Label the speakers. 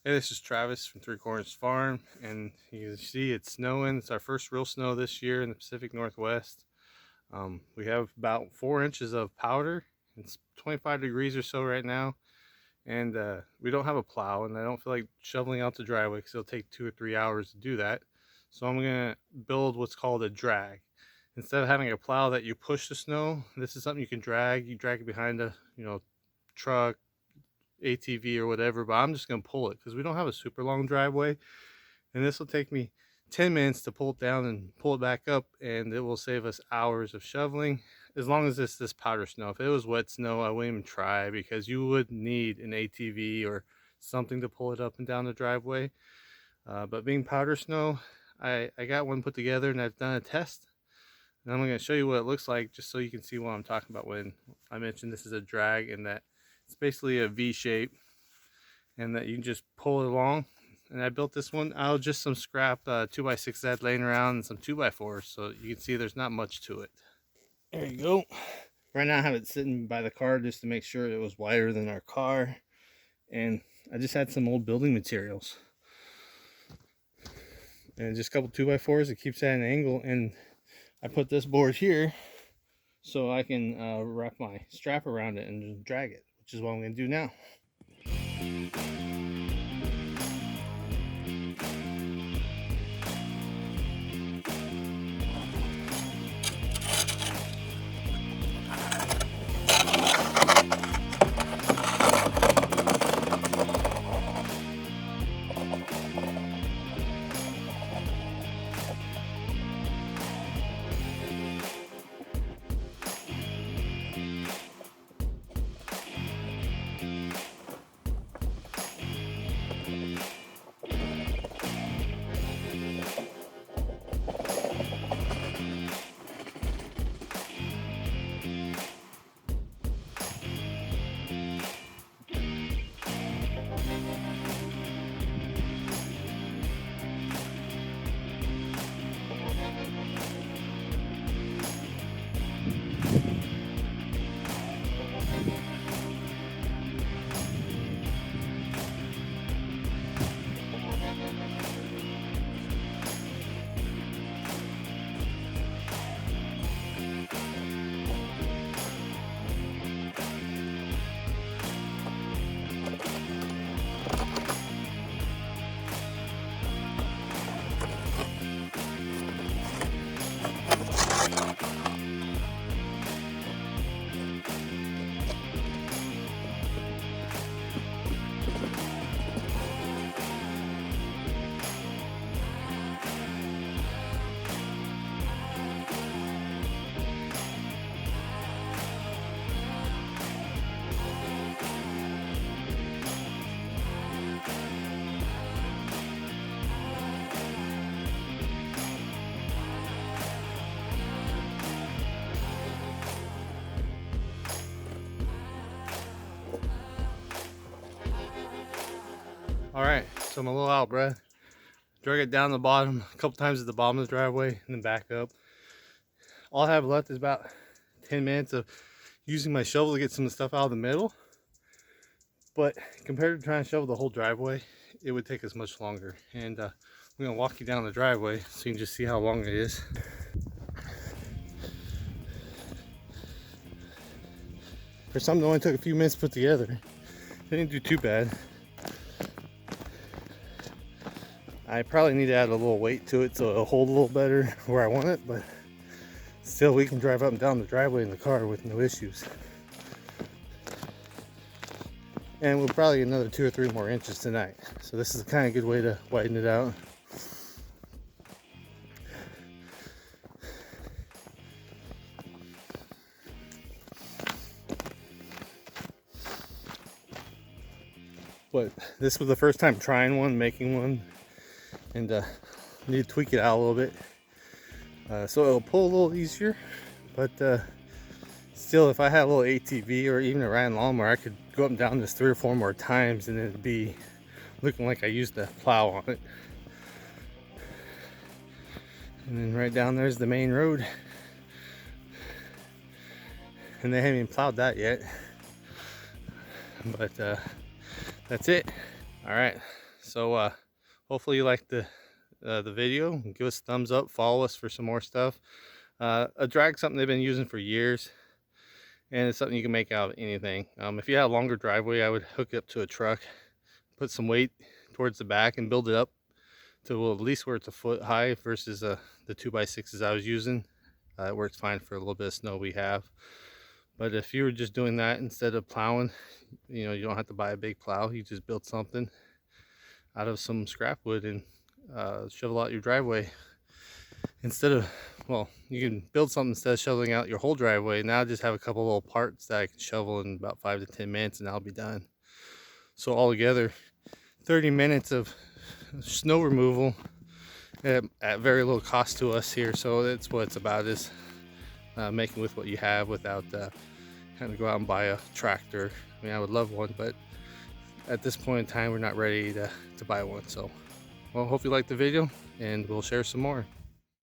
Speaker 1: Hey, this is Travis from Corners Farm, and you can see it's snowing. It's our first real snow this year in the Pacific Northwest. We have about 4 inches of powder. It's 25 degrees or so right now, and we don't have a plow, and I don't feel like shoveling out the driveway because it'll take 2 or 3 hours to do that. So I'm gonna build what's called a drag. Instead of having a plow that you push the snow, this is something you can drag. You drag it behind a truck, ATV or whatever, but I'm just gonna pull it because we don't have a super long driveway, and this will take me 10 minutes to pull it down and pull it back up, and it will save us hours of shoveling as long as it's this powder snow. If it was wet snow, I wouldn't even try because you would need an ATV or something to pull it up and down the driveway. But being powder snow, I got one put together and I've done a test, and I'm going to show you what it looks like just so you can see what I'm talking about when I mentioned this is a drag, and that it's basically a V shape and that you can just pull it along. And I built this one out of just some scrap 2x6 I had laying around and some 2x4s, so you can see there's not much to it. There you go. Right now I have it sitting by the car just to make sure it was wider than our car, and I just had some old building materials and just a couple 2x4s. It keeps at an angle, and I put this board here so I can wrap my strap around it and just drag it, which is what I'm going to do now. Alright, so I'm a little out of breath. Drag it down the bottom a couple times at the bottom of the driveway and then back up. All I have left is about 10 minutes of using my shovel to get some of the stuff out of the middle. But compared to trying to shovel the whole driveway, it would take us much longer. And I'm going to walk you down the driveway so you can just see how long it is. For something that only took a few minutes to put together, it didn't do too bad. I probably need to add a little weight to it so it'll hold a little better where I want it, but still we can drive up and down the driveway in the car with no issues. And we'll probably get another 2 or 3 more inches tonight. So this is a kind of good way to widen it out. But this was the first time trying one, making one, and need to tweak it out a little bit so it'll pull a little easier. But still, if I had a little ATV or even a riding lawnmower, I could go up and down this 3 or 4 more times and it'd be looking like I used the plow on it. And then right down there's the main road, and they haven't even plowed that yet. But that's it. All right, So hopefully you liked the video. Give us a thumbs up, follow us for some more stuff. A drag's something they've been using for years, and it's something you can make out of anything. If you had a longer driveway, I would hook it up to a truck, put some weight towards the back and build it up to at least where it's a foot high versus the 2x6s I was using. It works fine for a little bit of snow we have. But if you were just doing that instead of plowing, you know, you don't have to buy a big plow. You just build something out of some scrap wood and shovel out your driveway. Instead of, well, you can build something instead of shoveling out your whole driveway. Now I just have a couple little parts that I can shovel in about 5 to 10 minutes and I'll be done. So altogether, 30 minutes of snow removal at very little cost to us here. So that's what it's about, is making with what you have without having to go out and buy a tractor. I mean, I would love one, but at this point in time, we're not ready to buy one. So, well, hope you liked the video, and we'll share some more.